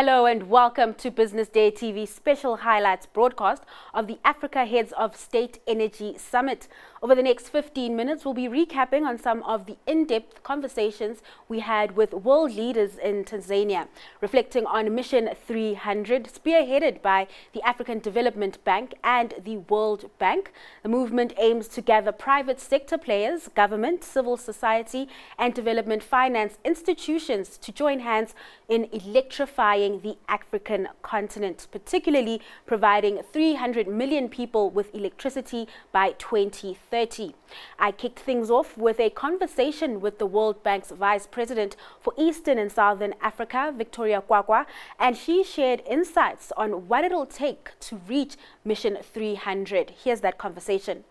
Hello and welcome to Business Day TV's special highlights broadcast of the Africa Heads of State Energy Summit. Over the next 15 minutes, we'll be recapping on some of the in-depth conversations we had with world leaders in Tanzania, reflecting on Mission 300, spearheaded by the African Development Bank and the World Bank. The movement aims to gather private sector players, government, civil society, and development finance institutions to join hands in electrifying the African continent, particularly providing 300 million people with electricity by 2030. I kicked things off with a conversation with the World Bank's Vice President for Eastern and Southern Africa, Victoria Kwakwa, and she shared insights on what it'll take to reach Mission 300. Here's that conversation.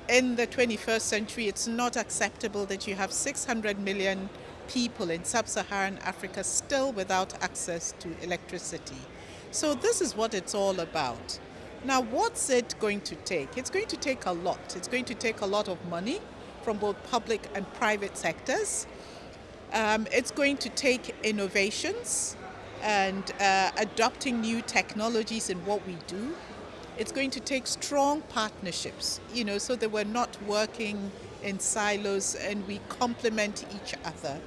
In the 21st century, it's not acceptable that you have 600 million people in Sub-Saharan Africa still without access to electricity. So this is what it's all about. Now, what's it going to take? It's going to take a lot. It's going to take a lot of money from both public and private sectors. It's going to take innovations and adopting new technologies in what we do. It's going to take strong partnerships, so that we're not working in silos and we complement each other.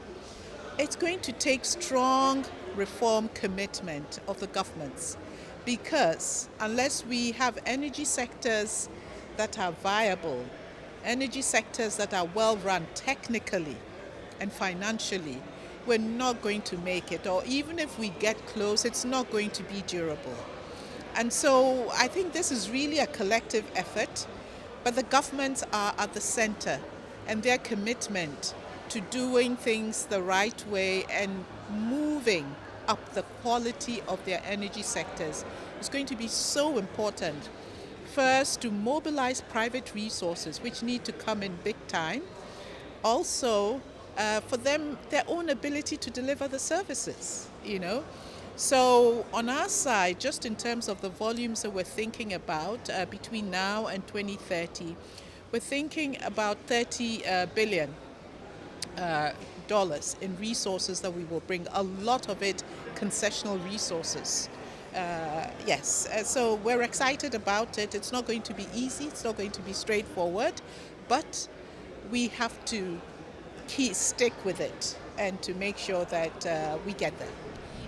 It's going to take strong reform commitment of the governments, because unless we have energy sectors that are viable, energy sectors that are well run technically and financially, we're not going to make it. Or even if we get close, it's not going to be durable. And so I think this is really a collective effort, but the governments are at the center, and their commitment to doing things the right way and moving up the quality of their energy sectors is going to be so important. First, to mobilize private resources, which need to come in big time. Also, for them, their own ability to deliver the services, So on our side, just in terms of the volumes that we're thinking about between now and 2030, we're thinking about $30 billion in resources that we will bring, a lot of it concessional resources. So we're excited about it. It's not going to be easy, it's not going to be straightforward, but we have to stick with it and to make sure that we get there.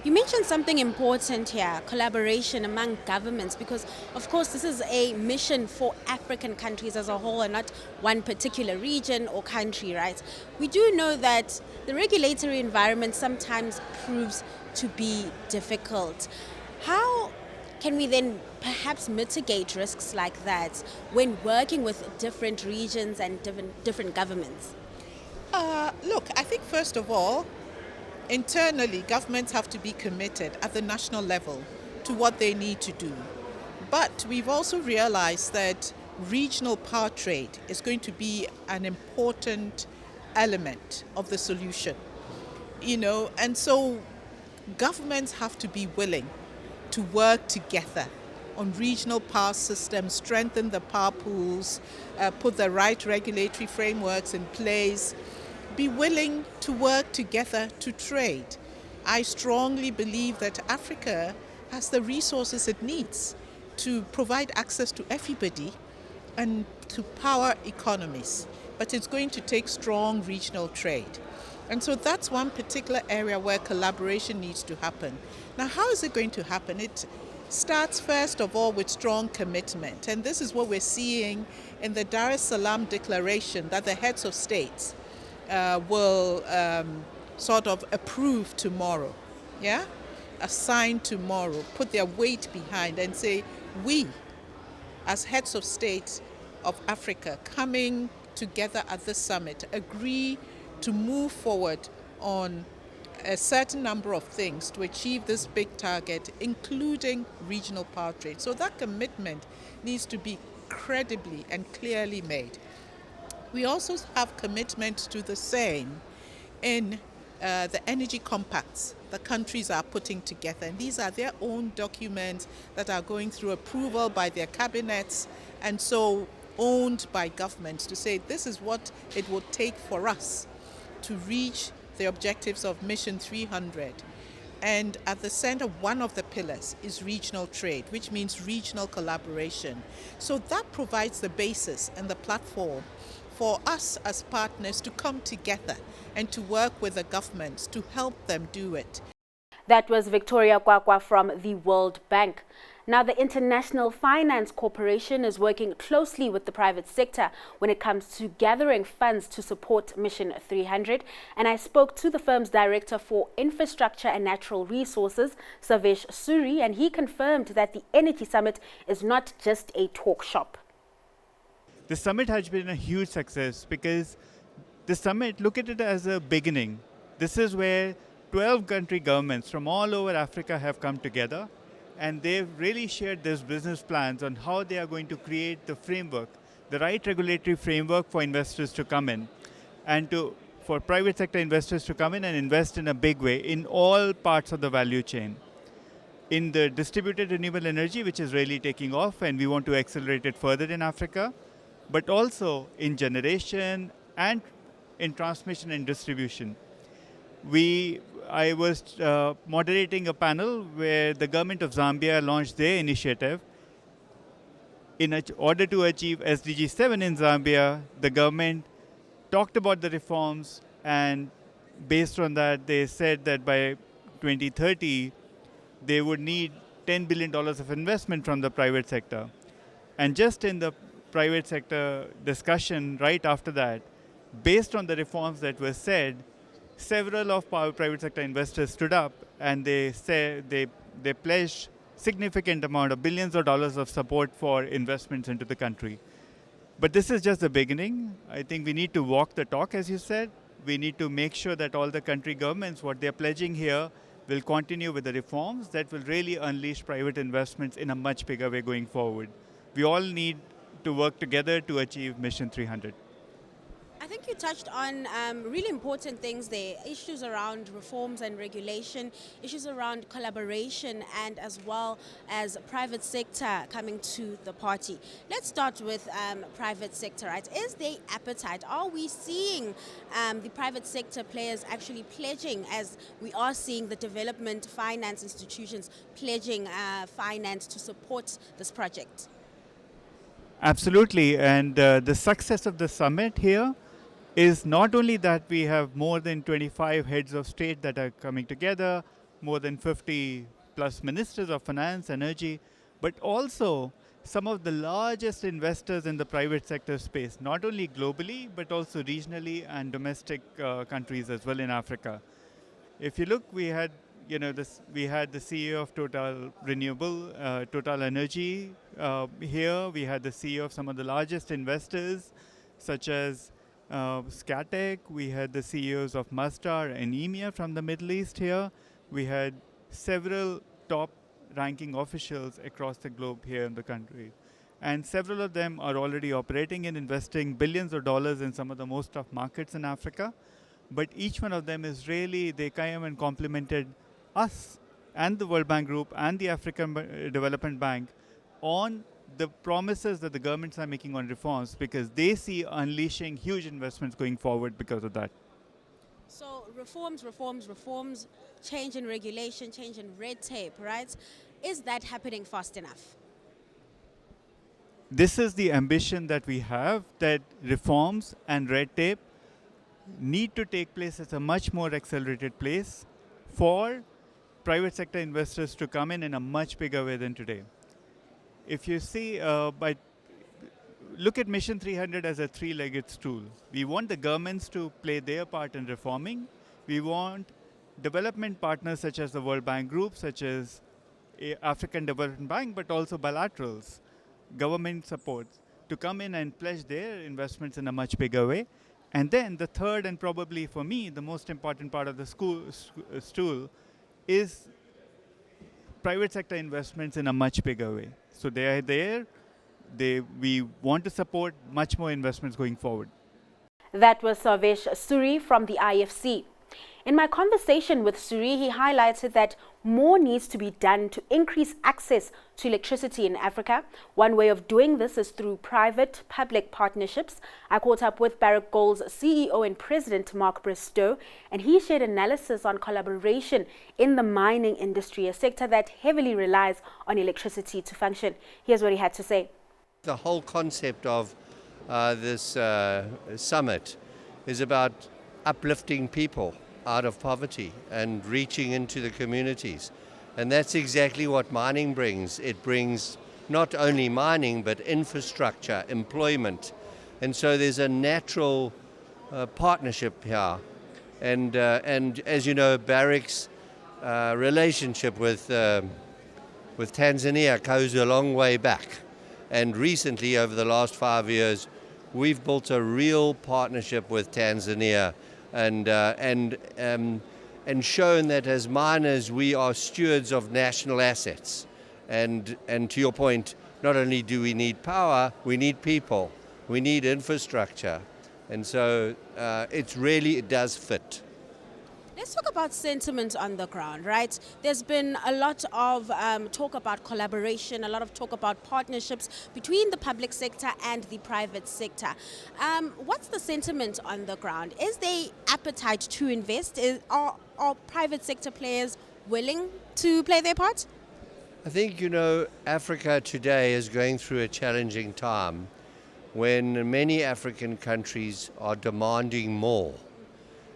You mentioned something important here, collaboration among governments, because of course this is a mission for African countries as a whole and not one particular region or country, right? We do know that the regulatory environment sometimes proves to be difficult. How can we then perhaps mitigate risks like that when working with different regions and different governments? Look, I think first of all, internally, governments have to be committed at the national level to what they need to do. But we've also realized that regional power trade is going to be an important element of the solution. And so governments have to be willing to work together on regional power systems, strengthen the power pools, put the right regulatory frameworks in place, be willing to work together to trade. I strongly believe that Africa has the resources it needs to provide access to everybody and to power economies, but it's going to take strong regional trade. And so that's one particular area where collaboration needs to happen. Now, how is it going to happen? It starts first of all with strong commitment, and this is what we're seeing in the Dar es Salaam Declaration that the heads of states will sort of approve tomorrow, assign tomorrow, put their weight behind and say, we, as heads of state of Africa, coming together at this summit, agree to move forward on a certain number of things to achieve this big target, including regional power trade. So that commitment needs to be credibly and clearly made. We also have commitment to the same in the energy compacts the countries are putting together. And these are their own documents that are going through approval by their cabinets and so owned by governments to say this is what it would take for us to reach the objectives of Mission 300. And at the center, one of the pillars is regional trade, which means regional collaboration. So that provides the basis and the platform for us as partners to come together and to work with the governments to help them do it. That was Victoria Kwakwa from the World Bank. Now, the International Finance Corporation is working closely with the private sector when it comes to gathering funds to support Mission 300. And I spoke to the firm's director for infrastructure and natural resources, Savesh Suri, and he confirmed that the Energy Summit is not just a talk shop. The summit has been a huge success because the summit, look at it as a beginning. This is where 12 country governments from all over Africa have come together, and they've really shared their business plans on how they are going to create the framework, the right regulatory framework for investors to come in, and for private sector investors to come in and invest in a big way in all parts of the value chain. In the distributed renewable energy, which is really taking off, and we want to accelerate it further in Africa, but also in generation and in transmission and distribution. I was moderating a panel where the government of Zambia launched their initiative. In order to achieve SDG 7 in Zambia, the government talked about the reforms, and based on that, they said that by 2030, they would need $10 billion of investment from the private sector. And just in the private sector discussion right after that, based on the reforms that were said, several of our private sector investors stood up and they pledged significant amount of billions of dollars of support for investments into the country. But this is just the beginning. I think we need to walk the talk, as you said. We need to make sure that all the country governments, what they're pledging here, will continue with the reforms that will really unleash private investments in a much bigger way going forward. We all need to work together to achieve Mission 300. I think you touched on really important things there, issues around reforms and regulation, issues around collaboration, and as well as private sector coming to the party. Let's start with private sector, right? Is there appetite? Are we seeing the private sector players actually pledging, as we are seeing the development finance institutions pledging finance to support this project? Absolutely, and the success of the summit here is not only that we have more than 25 heads of state that are coming together, more than 50 plus ministers of finance, energy, but also some of the largest investors in the private sector space, not only globally, but also regionally and domestic countries as well in Africa. If you look, we had the CEO of Total Total Energy here. We had the CEO of some of the largest investors, such as Scatec. We had the CEOs of Masdar and EMEA from the Middle East here. We had several top ranking officials across the globe here in the country. And several of them are already operating and investing billions of dollars in some of the most tough markets in Africa. But each one of them is really, they came and complemented us and the World Bank Group and the African Development Bank on the promises that the governments are making on reforms, because they see unleashing huge investments going forward because of that. So reforms, change in regulation, change in red tape, right? Is that happening fast enough? This is the ambition that we have, that reforms and red tape need to take place at a much more accelerated pace for private sector investors to come in a much bigger way than today. If you see, look at Mission 300 as a three-legged stool. We want the governments to play their part in reforming. We want development partners such as the World Bank Group, such as African Development Bank, but also bilaterals, government supports, to come in and pledge their investments in a much bigger way. And then the third, and probably for me, the most important part of the stool is private sector investments in a much bigger way. So they are there. We want to support much more investments going forward. That was Savesh Suri from the IFC. In my conversation with Suri, he highlighted that more needs to be done to increase access to electricity in Africa. One way of doing this is through private-public partnerships. I caught up with Barrick Gold's CEO and President, Mark Bristow, and he shared analysis on collaboration in the mining industry, a sector that heavily relies on electricity to function. Here's what he had to say. The whole concept of this summit is about uplifting people out of poverty and reaching into the communities. And that's exactly what mining brings. It brings not only mining, but infrastructure, employment. And so there's a natural partnership here. And as you know, Barrick's relationship with Tanzania goes a long way back. And recently, over the last 5 years, we've built a real partnership with Tanzania and shown that as miners we are stewards of national assets. And to your point, not only do we need power, we need people, we need infrastructure. And so it does fit. Let's talk about sentiment on the ground, right? There's been a lot of talk about collaboration, a lot of talk about partnerships between the public sector and the private sector. What's the sentiment on the ground? Is there appetite to invest? Are private sector players willing to play their part? I think, Africa today is going through a challenging time when many African countries are demanding more.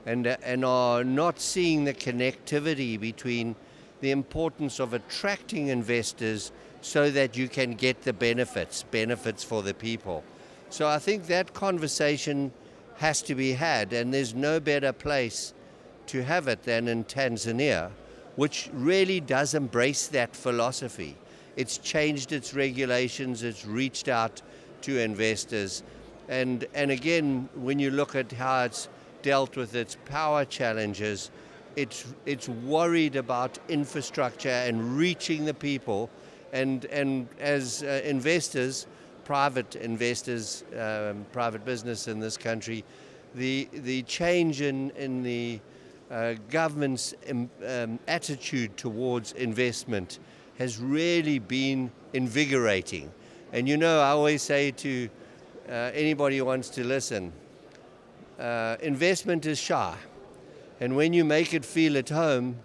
And are not seeing the connectivity between the importance of attracting investors so that you can get the benefits for the people. So I think that conversation has to be had, and there's no better place to have it than in Tanzania, which really does embrace that philosophy. It's changed its regulations, it's reached out to investors, and again, when you look at how it's dealt with its power challenges, it's worried about infrastructure and reaching the people, and as investors, private investors, private business in this country, the change in the government's attitude towards investment has really been invigorating. And I always say to anybody who wants to listen, investment is shy, and when you make it feel at home,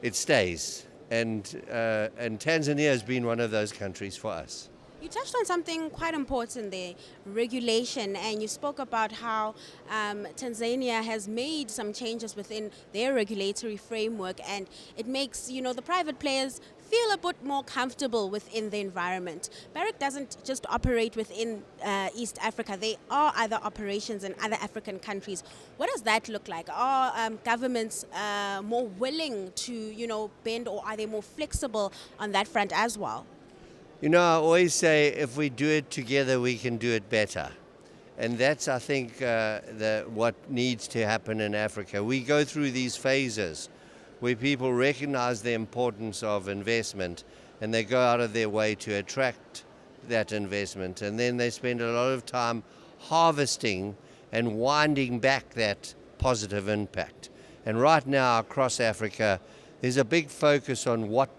it stays. And Tanzania has been one of those countries for us. You touched on something quite important there, regulation, and you spoke about how Tanzania has made some changes within their regulatory framework, and it makes the private players feel a bit more comfortable within the environment. Barrick doesn't just operate within East Africa. There are other operations in other African countries. What does that look like? Are governments more willing to bend, or are they more flexible on that front as well? I always say if we do it together, we can do it better. And that's, I think, what needs to happen in Africa. We go through these phases where people recognize the importance of investment and they go out of their way to attract that investment. And then they spend a lot of time harvesting and winding back that positive impact. And right now across Africa, there's a big focus on what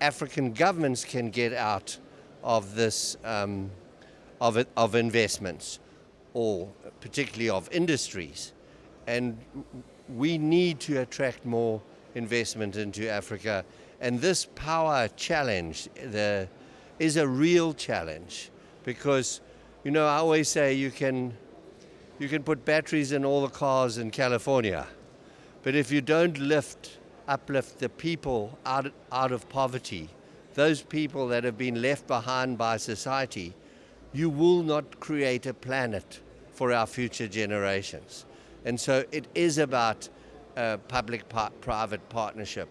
African governments can get out of this, of investments, or particularly of industries. And we need to attract more investment into Africa. And this power challenge is a real challenge, because, I always say you can put batteries in all the cars in California, but if you don't uplift the people out of poverty, those people that have been left behind by society, you will not create a planet for our future generations. And so it is about public-private partnership.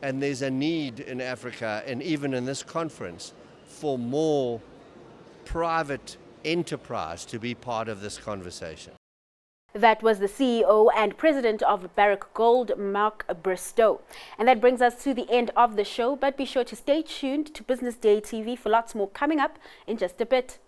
And there's a need in Africa, and even in this conference, for more private enterprise to be part of this conversation. That was the CEO and President of Barrick Gold, Mark Bristow. And that brings us to the end of the show, but be sure to stay tuned to Business Day TV for lots more coming up in just a bit.